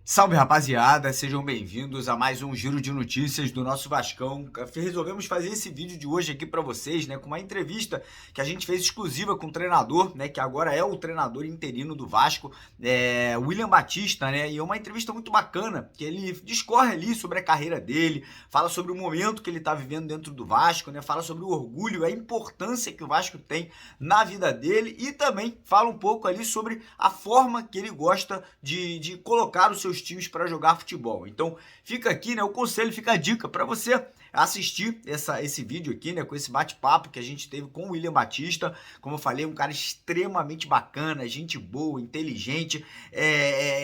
Salve, rapaziada, sejam bem-vindos a mais um giro de notícias do nosso Vascão. Resolvemos fazer esse vídeo de hoje aqui para vocês, né, com uma entrevista que a gente fez exclusiva com o treinador, né, que agora é o treinador interino do Vasco, William Batista, né, e é uma entrevista muito bacana, que ele discorre ali sobre a carreira dele, fala sobre o momento que ele está vivendo dentro do Vasco, né, fala sobre o orgulho, a importância que o Vasco tem na vida dele e também fala um pouco ali sobre a forma que ele gosta de colocar os seus times para jogar futebol. Então fica aqui, né, o conselho, fica a dica para você assistir esse vídeo aqui, né, com esse bate-papo que a gente teve com o William Batista. Como eu falei, um cara extremamente bacana, gente boa, inteligente,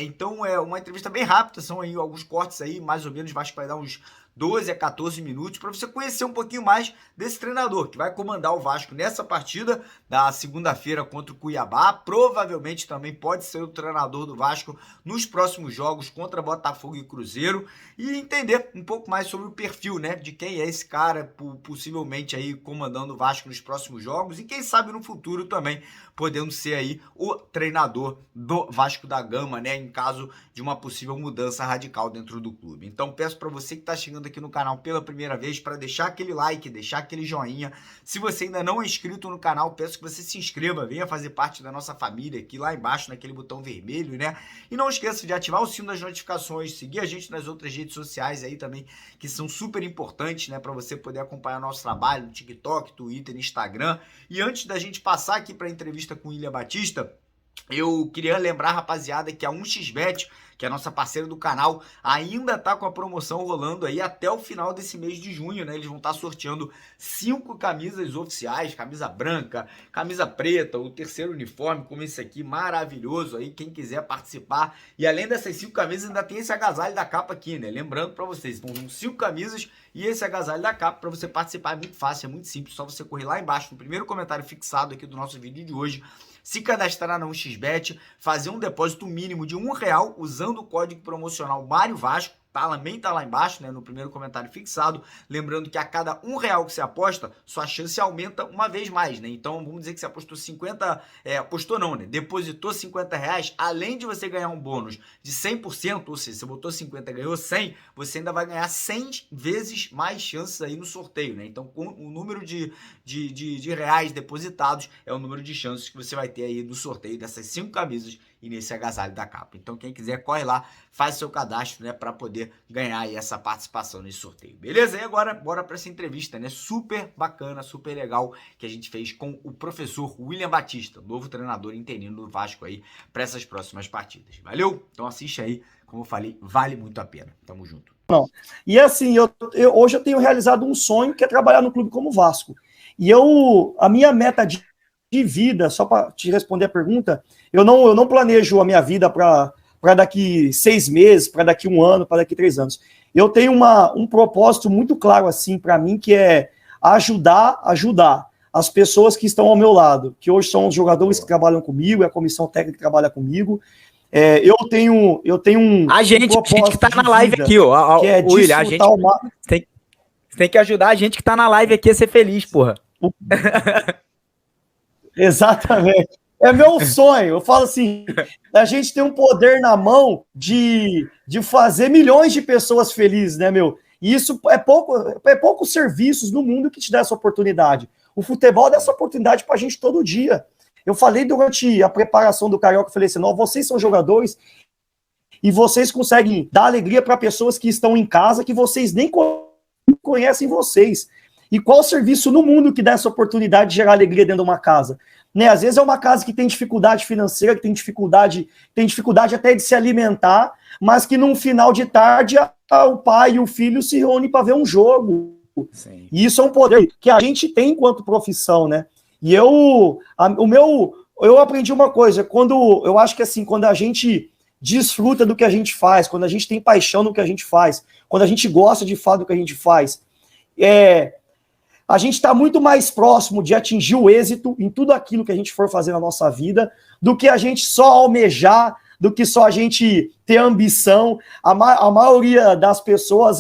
então é uma entrevista bem rápida, são aí alguns cortes aí, mais ou menos, acho que vai dar uns 12 a 14 minutos para você conhecer um pouquinho mais desse treinador que vai comandar o Vasco nessa partida da segunda-feira contra o Cuiabá. Provavelmente também pode ser o treinador do Vasco nos próximos jogos contra Botafogo e Cruzeiro, e entender um pouco mais sobre o perfil, né, de quem é esse cara, possivelmente aí comandando o Vasco nos próximos jogos e quem sabe no futuro também podendo ser aí o treinador do Vasco da Gama, né, em caso de uma possível mudança radical dentro do clube. Então peço para você que está chegando aqui no canal pela primeira vez para deixar aquele like, deixar aquele joinha. Se você ainda não é inscrito no canal, peço que você se inscreva, venha fazer parte da nossa família aqui lá embaixo naquele botão vermelho, né? E não esqueça de ativar o sino das notificações, seguir a gente nas outras redes sociais aí também, que são super importantes, né, para você poder acompanhar nosso trabalho no TikTok, Twitter, Instagram. E antes da gente passar aqui para a entrevista com o William Batista, eu queria lembrar, rapaziada, que a 1xBet, que é a nossa parceira do canal, ainda tá com a promoção rolando aí até o final desse mês de junho, né? Eles vão estar sorteando 5 camisas oficiais, camisa branca, camisa preta, o terceiro uniforme, como esse aqui, maravilhoso aí, quem quiser participar. E além dessas 5 camisas, ainda tem esse agasalho da capa aqui, né? Lembrando pra vocês, então são 5 camisas e esse agasalho da capa pra você participar. É muito fácil, é muito simples, só você correr lá embaixo, no primeiro comentário fixado aqui do nosso vídeo de hoje, se cadastrar na 1xBet, fazer um depósito mínimo de R$1 usando o código promocional Mário Vasco, também tá lá embaixo, né, no primeiro comentário fixado. Lembrando que a cada R$1 que você aposta, sua chance aumenta uma vez mais, né? Então vamos dizer que você apostou 50, apostou não, né? Depositou R$50, além de você ganhar um bônus de 100%, ou seja, você botou 50 e ganhou 100, você ainda vai ganhar 100 vezes mais chances aí no sorteio, né? Então com o número de reais depositados é o número de chances que você vai ter aí no sorteio dessas 5 camisas e nesse agasalho da capa. Então quem quiser, corre lá, faz seu cadastro, né, para poder ganhar aí essa participação nesse sorteio. Beleza? E agora, bora para essa entrevista, né, super bacana, super legal, que a gente fez com o professor William Batista, novo treinador interino do Vasco aí, para essas próximas partidas. Valeu? Então assiste aí, como eu falei, vale muito a pena. Tamo junto. Não. E assim, hoje eu tenho realizado um sonho, que é trabalhar no clube como o Vasco. E a minha meta de vida, só para te responder a pergunta, eu não planejo a minha vida para daqui 6 meses, para daqui 1 ano, para daqui 3 anos. Eu tenho um propósito muito claro assim para mim, que é ajudar as pessoas que estão ao meu lado, que hoje são os jogadores que trabalham comigo, a comissão técnica que trabalha comigo. Eu tenho um a gente que tá na live aqui, ó, que é William, a gente tem que ajudar a gente que tá na live aqui a ser feliz, porra. Exatamente. É meu sonho. Eu falo assim, a gente tem um poder na mão de fazer milhões de pessoas felizes, né, meu? E isso é poucos serviços no mundo que te dá essa oportunidade. O futebol dá essa oportunidade pra gente todo dia. Eu falei durante a preparação do Carioca, eu falei assim, não, vocês são jogadores e vocês conseguem dar alegria para pessoas que estão em casa, que vocês nem conhecem vocês. E qual serviço no mundo que dá essa oportunidade de gerar alegria dentro de uma casa? Né? Às vezes é uma casa que tem dificuldade financeira, que tem dificuldade até de se alimentar, mas que num final de tarde o pai e o filho se reúnem para ver um jogo. Sim. E isso é um poder que a gente tem enquanto profissão, né? E eu aprendi uma coisa, eu acho que assim, quando a gente desfruta do que a gente faz, quando a gente tem paixão no que a gente faz, quando a gente gosta de fato do que a gente faz, a gente está muito mais próximo de atingir o êxito em tudo aquilo que a gente for fazer na nossa vida, do que a gente só almejar, do que só a gente ter ambição. A maioria das pessoas,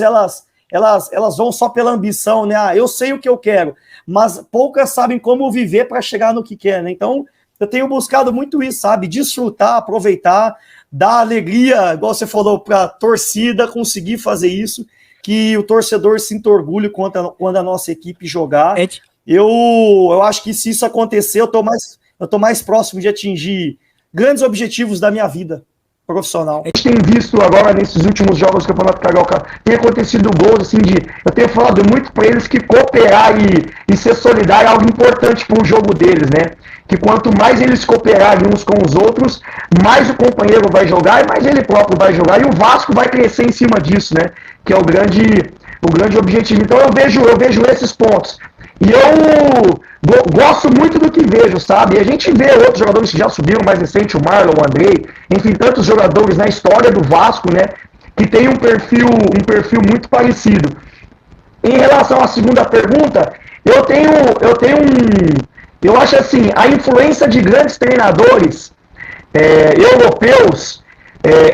elas vão só pela ambição, né? Ah, eu sei o que eu quero, mas poucas sabem como viver para chegar no que quer, né? Então, eu tenho buscado muito isso, sabe? Desfrutar, aproveitar, dar alegria, igual você falou, para a torcida conseguir fazer isso, que o torcedor sinta orgulho quando a nossa equipe jogar. Eu acho que se isso acontecer, eu tô mais próximo de atingir grandes objetivos da minha vida profissional. A gente tem visto agora, nesses últimos jogos do Campeonato Carioca, tem acontecido gols, assim, eu tenho falado muito para eles que cooperar e ser solidário é algo importante para o jogo deles, né? Que quanto mais eles cooperarem uns com os outros, mais o companheiro vai jogar e mais ele próprio vai jogar, e o Vasco vai crescer em cima disso, né? Que é o grande objetivo. Então eu vejo esses pontos. E eu gosto muito do que vejo, sabe? E a gente vê outros jogadores que já subiram, mais recente, o Marlon, o Andrei, enfim, tantos jogadores na história do Vasco, né? Que tem um perfil muito parecido. Em relação à segunda pergunta, eu acho assim, a influência de grandes treinadores europeus,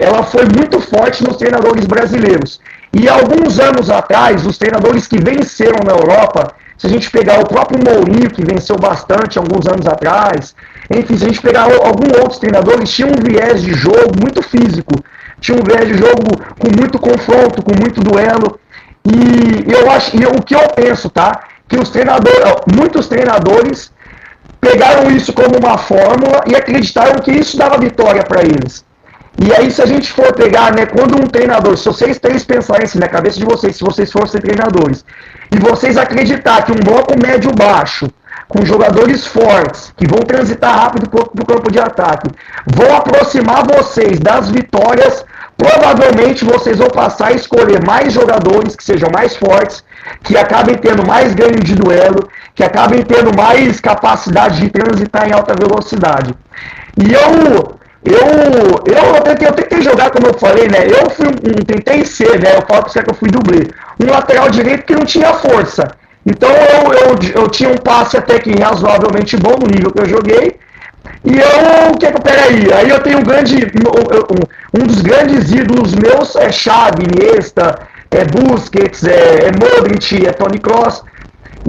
ela foi muito forte nos treinadores brasileiros. E alguns anos atrás, os treinadores que venceram na Europa, se a gente pegar o próprio Mourinho, que venceu bastante alguns anos atrás, enfim, se a gente pegar alguns outros treinadores, tinham um viés de jogo muito físico, tinha um viés de jogo com muito confronto, com muito duelo. E o que eu penso, tá? Que muitos treinadores pegaram isso como uma fórmula e acreditaram que isso dava vitória para eles. E aí, se a gente for pegar, né, quando um treinador, se vocês três pensarem assim na cabeça de vocês, se vocês fossem treinadores, e vocês acreditar que um bloco médio-baixo, com jogadores fortes, que vão transitar rápido para o campo de ataque, vão aproximar vocês das vitórias, provavelmente vocês vão passar a escolher mais jogadores que sejam mais fortes, que acabem tendo mais ganho de duelo, que acabem tendo mais capacidade de transitar em alta velocidade. E eu tentei jogar, como eu falei, né? Tentei ser, né? Eu falo para você que eu fui dublê. Um lateral direito que não tinha força. Então eu tinha um passe até que razoavelmente bom no nível que eu joguei. E peraí, aí eu tenho um dos grandes ídolos meus é Xavi, Iniesta, Busquets, Modric, Toni Kroos.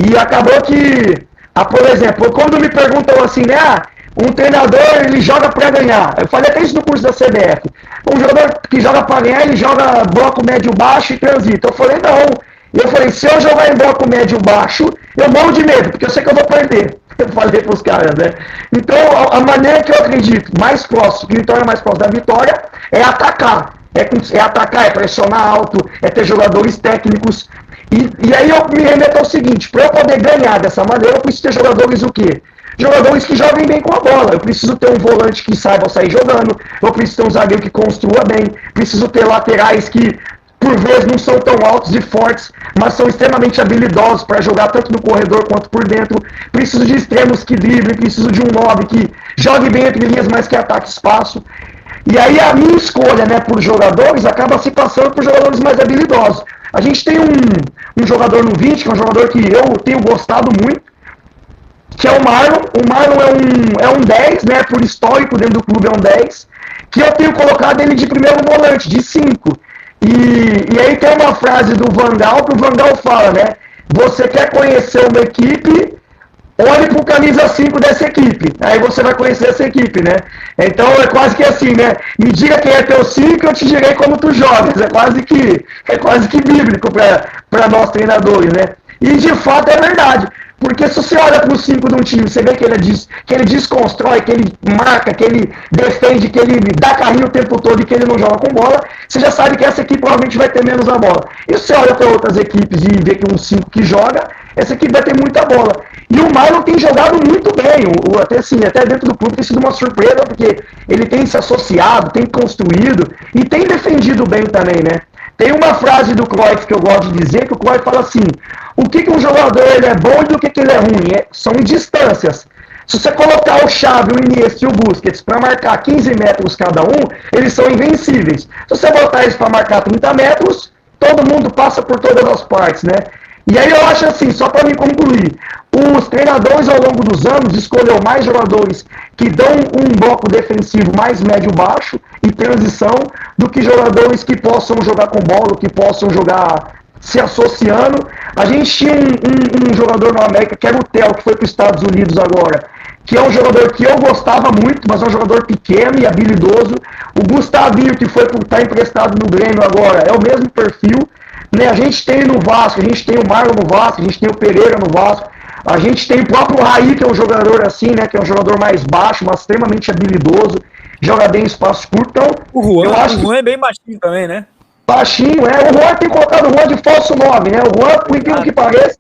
E acabou que, por exemplo, quando me perguntam assim, né? Um treinador, ele joga para ganhar. Eu falei até isso no curso da CBF. Um jogador que joga para ganhar, ele joga bloco médio-baixo e transita. Eu falei, não. Eu falei, se eu jogar em bloco médio-baixo, eu morro de medo, porque eu sei que eu vou perder. Eu falei para os caras, né? Então, a maneira que eu acredito mais próximo, que me torna mais próximo da vitória, é atacar. É pressionar alto, é ter jogadores técnicos. E aí eu me remeto ao seguinte, para eu poder ganhar dessa maneira, eu preciso ter jogadores o quê? Jogadores que joguem bem com a bola. Eu preciso ter um volante que saiba sair jogando, eu preciso ter um zagueiro que construa bem, preciso ter laterais que, por vezes, não são tão altos e fortes, mas são extremamente habilidosos para jogar tanto no corredor quanto por dentro. Preciso de extremos que driblem, preciso de um 9 que jogue bem entre linhas, mas que ataque espaço. E aí a minha escolha, né, por jogadores acaba se passando por jogadores mais habilidosos. A gente tem um jogador no 20, que é um jogador que eu tenho gostado muito, que é o Marlon. O Marlon é um 10, né, por histórico dentro do clube é um 10, que eu tenho colocado ele de primeiro volante, de 5. E aí tem uma frase do Van Gaal, que o Van Gaal fala, né, você quer conhecer uma equipe, olhe pro camisa 5 dessa equipe, aí você vai conhecer essa equipe, né. Então é quase que assim, né, me diga quem é teu 5, eu te direi como tu jogas, é quase que bíblico para nós treinadores, né. E de fato é verdade. Porque se você olha para o 5 de um time, você vê que ele desconstrói, que ele marca, que ele defende, que ele dá carrinho o tempo todo e que ele não joga com bola, você já sabe que essa equipe provavelmente vai ter menos a bola. E se você olha para outras equipes e vê que um 5 que joga, essa equipe vai ter muita bola. E o Marlon tem jogado muito bem, até dentro do clube tem sido uma surpresa, porque ele tem se associado, tem construído e tem defendido bem também, né? Tem uma frase do Cruyff que eu gosto de dizer, que o Cruyff fala assim, o que um jogador ele é bom e do que ele é ruim? São em distâncias. Se você colocar o Xavi, o Iniesta e o Busquets para marcar 15 metros cada um, eles são invencíveis. Se você botar eles para marcar 30 metros, todo mundo passa por todas as partes, né? E aí eu acho assim, só para me concluir, os treinadores ao longo dos anos escolheram mais jogadores que dão um bloco defensivo mais médio-baixo e transição do que jogadores que possam jogar com bola, que possam jogar se associando. A gente tinha um jogador no América, que era o Theo, que foi para os Estados Unidos agora, que é um jogador que eu gostava muito, mas é um jogador pequeno e habilidoso. O Gustavinho, que foi tá emprestado no Grêmio agora, é o mesmo perfil. Né? A gente tem no Vasco, a gente tem o Marlon no Vasco, a gente tem o Pereira no Vasco, a gente tem o próprio Raí, que é um jogador assim, né, que é um jogador mais baixo, mas extremamente habilidoso, joga bem em espaço curto. Então, O Juan é bem baixinho também, né? Baixinho, O Juan tem colocado o Juan de falso 9, né? O Juan, por incrível que pareça,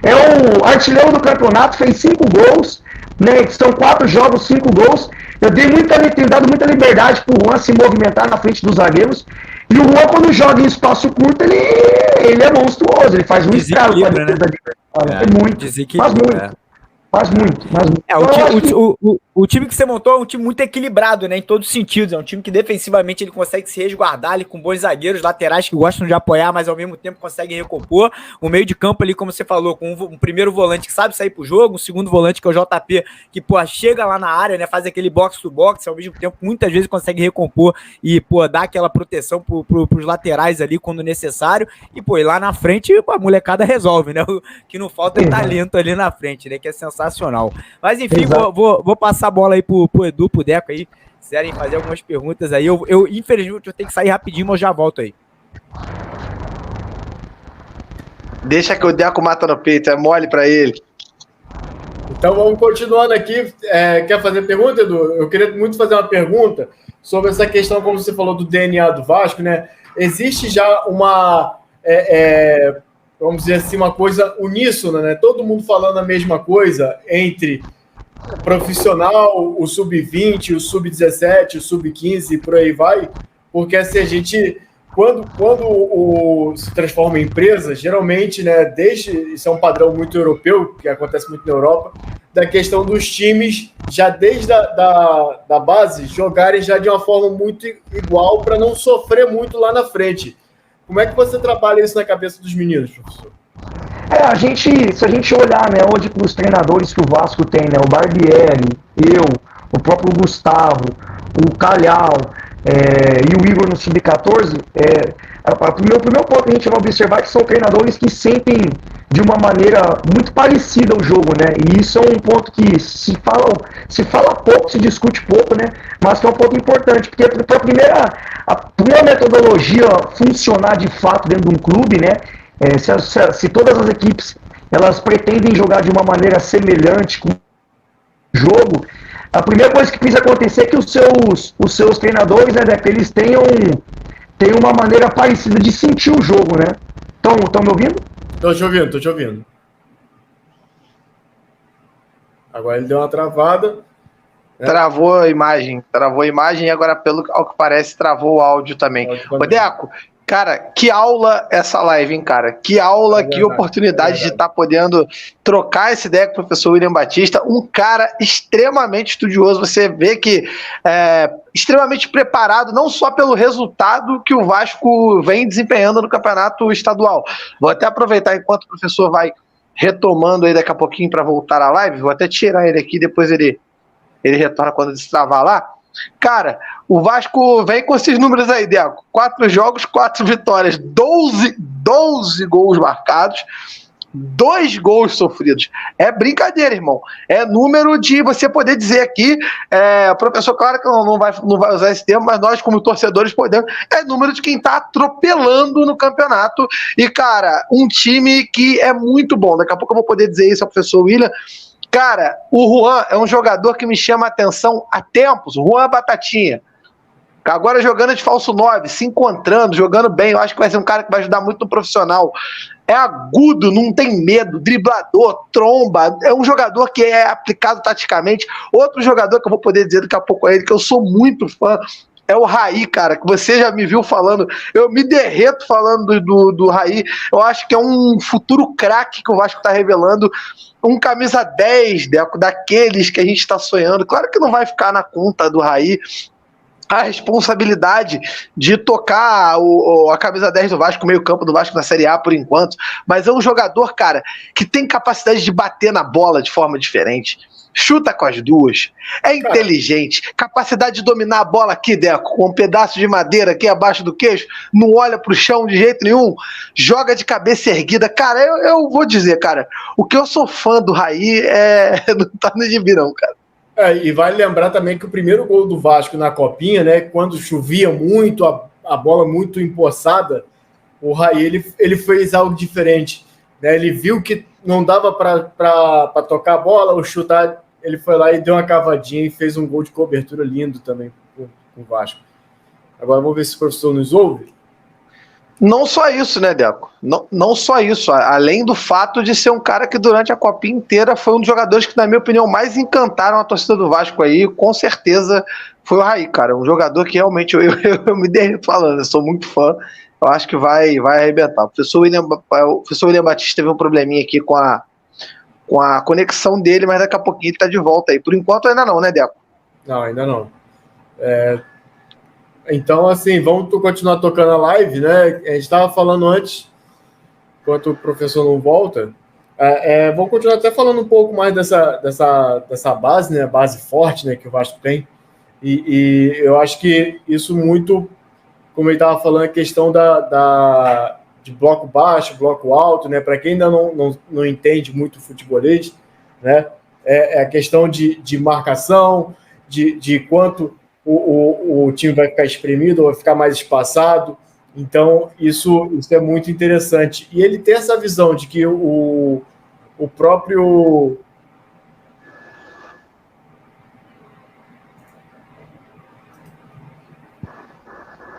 é o artilheiro do campeonato, fez 5 gols, né? São 4 jogos, 5 gols. Eu tenho dado muita liberdade pro Juan se movimentar na frente dos zagueiros. E o Juan, quando joga em espaço curto, ele é monstruoso, ele faz um estrago com a defesa da adversária. É muito, faz muito. O time que você montou é um time muito equilibrado, né, em todos os sentidos. É um time que defensivamente ele consegue se resguardar ali com bons zagueiros, laterais que gostam de apoiar, mas ao mesmo tempo conseguem recompor. O meio de campo ali, como você falou, com um primeiro volante que sabe sair pro jogo, um segundo volante que é o JP, que, chega lá na área, né, faz aquele box-to-box, ao mesmo tempo muitas vezes consegue recompor e, dá aquela proteção pros laterais ali quando necessário. E, e lá na frente a molecada resolve, né? O que não falta é talento ali na frente, né, que é sensacional. Mas, enfim, vou passar a bola aí pro Edu, pro Deco aí, se quiserem fazer algumas perguntas aí. Eu infelizmente, eu tenho que sair rapidinho, mas eu já volto aí. Deixa que o Deco mata no peito, é mole pra ele. Então vamos continuando aqui. Quer fazer pergunta, Edu? Eu queria muito fazer uma pergunta sobre essa questão, como você falou, do DNA do Vasco, né? Existe já uma, vamos dizer assim, uma coisa uníssona, né? Todo mundo falando a mesma coisa entre o profissional, o sub-20, o sub-17, o sub-15 e por aí vai, porque assim, a gente, quando se transforma em empresa, geralmente, né, isso é um padrão muito europeu, que acontece muito na Europa, da questão dos times, já desde da base, jogarem já de uma forma muito igual para não sofrer muito lá na frente. Como é que você trabalha isso na cabeça dos meninos, professor? Se a gente olhar, né, hoje para os treinadores que o Vasco tem, né, o Barbieri, o próprio Gustavo, o Calhau e o Igor no Sub-14, o primeiro ponto que a gente vai observar é que são treinadores que sentem de uma maneira muito parecida o jogo, né, e isso é um ponto que se fala pouco, se discute pouco, né, mas que é um ponto importante, porque para a primeira metodologia funcionar de fato dentro de um clube, né, se todas as equipes elas pretendem jogar de uma maneira semelhante com o jogo, a primeira coisa que precisa acontecer é que os seus treinadores, né, que eles tenham uma maneira parecida de sentir o jogo, né? Estão me ouvindo? Tô te ouvindo. Agora ele deu uma travada. Né? Travou a imagem e agora, pelo ao que parece, travou o áudio também. Ô, Deco, cara, que aula essa live, hein, cara? Que aula, verdade, que oportunidade de estar podendo trocar essa ideia com o professor William Batista, um cara extremamente estudioso, você vê que extremamente preparado, não só pelo resultado que o Vasco vem desempenhando no campeonato estadual. Vou até aproveitar enquanto o professor vai retomando aí daqui a pouquinho para voltar à live, vou até tirar ele aqui, depois ele retorna quando destravar lá. Cara, o Vasco vem com esses números aí, Deco. 4 jogos, 4 vitórias, 12 gols marcados, 2 gols sofridos. É brincadeira, irmão. É número de você poder dizer aqui, professor, claro que não vai usar esse termo, mas nós, como torcedores, podemos. É número de quem tá atropelando no campeonato. E, cara, um time que é muito bom. Daqui a pouco eu vou poder dizer isso ao professor William. Cara, o Juan é um jogador que me chama a atenção há tempos. O Juan é batatinha. Agora jogando de falso 9, se encontrando, jogando bem. Eu acho que vai ser um cara que vai ajudar muito no profissional. É agudo, não tem medo, driblador, tromba. É um jogador que é aplicado taticamente. Outro jogador que eu vou poder dizer daqui a pouco a ele, que eu sou muito fã, é o Raí, cara, que você já me viu falando. Eu me derreto falando do Raí. Eu acho que é um futuro craque que o Vasco está revelando. Um camisa 10, Deco, daqueles que a gente está sonhando. Claro que não vai ficar na conta do Raí a responsabilidade de tocar a camisa 10 do Vasco, o meio campo do Vasco na Série A por enquanto, mas é um jogador, cara, que tem capacidade de bater na bola de forma diferente. chuta com as duas, é inteligente, capacidade de dominar a bola aqui, Deco, com um pedaço de madeira aqui abaixo do queixo, não olha pro chão de jeito nenhum, joga de cabeça erguida. Cara, eu vou dizer, cara, o que eu sou fã do Raí não tá no gibi não, cara. E vale lembrar também que o primeiro gol do Vasco na Copinha, né, quando chovia muito, a bola muito empoçada, o Raí ele fez algo diferente, né? Ele viu que não dava para tocar a bola ou chutar, ele foi lá e deu uma cavadinha e fez um gol de cobertura lindo também com o Vasco. Agora vamos ver se o professor nos ouve. Não só isso, né, Deco? Não só isso. Além do fato de ser um cara que durante a Copinha inteira foi um dos jogadores que, na minha opinião, mais encantaram a torcida do Vasco aí. Com certeza foi o Raí, cara. Um jogador que realmente eu me derrito falando. Eu sou muito fã. Eu acho que vai arrebentar. O professor William Batista teve um probleminha aqui com a conexão dele, mas daqui a pouquinho ele tá de volta aí. Por enquanto ainda não, né, Deco? Não, ainda não. Então, assim, vamos continuar tocando a live, né? A gente estava falando antes, enquanto o professor não volta. Vamos continuar até falando um pouco mais dessa base, né? Base forte, né? Que o Vasco tem. E eu acho que isso muito, como ele estava falando, a questão de bloco baixo, bloco alto, né? Para quem ainda não entende muito futebolês, né? É a questão de marcação, de quanto o time vai ficar espremido ou vai ficar mais espaçado. Então, isso é muito interessante. E ele tem essa visão de que o próprio...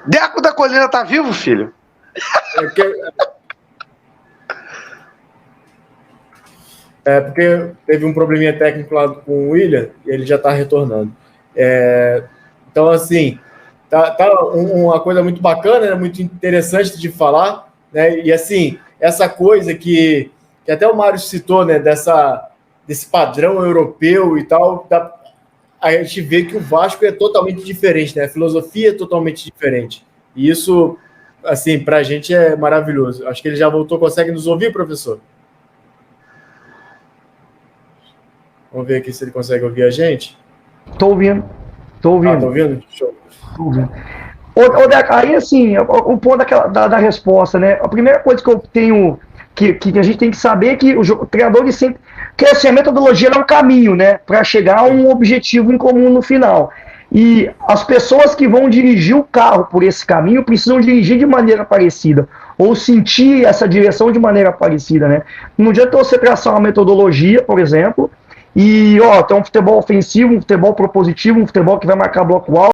Deco da Colina tá vivo, filho? Porque teve um probleminha técnico lá com o William e ele já está retornando. Então, assim, tá uma coisa muito bacana, né, muito interessante de falar, né? E, assim, essa coisa que até o Mário citou, né, desse padrão europeu e tal, a gente vê que o Vasco é totalmente diferente, né? A filosofia é totalmente diferente. E isso, assim, pra gente é maravilhoso. Acho que ele já voltou. Consegue nos ouvir, professor? Vamos ver aqui se ele consegue ouvir a gente. Tô ouvindo. Tá ouvindo? Show. Tô ouvindo. Deco, aí, assim, o ponto da resposta, né? A primeira coisa que eu tenho, que a gente tem que saber é que o treinador, ele sempre... Porque, assim, a metodologia é um caminho, né? Para chegar a um objetivo em comum no final. E as pessoas que vão dirigir o carro por esse caminho precisam dirigir de maneira parecida, ou sentir essa direção de maneira parecida, né? Não adianta você traçar uma metodologia, por exemplo, e, tem um futebol ofensivo, um futebol propositivo, um futebol que vai marcar bloco alto,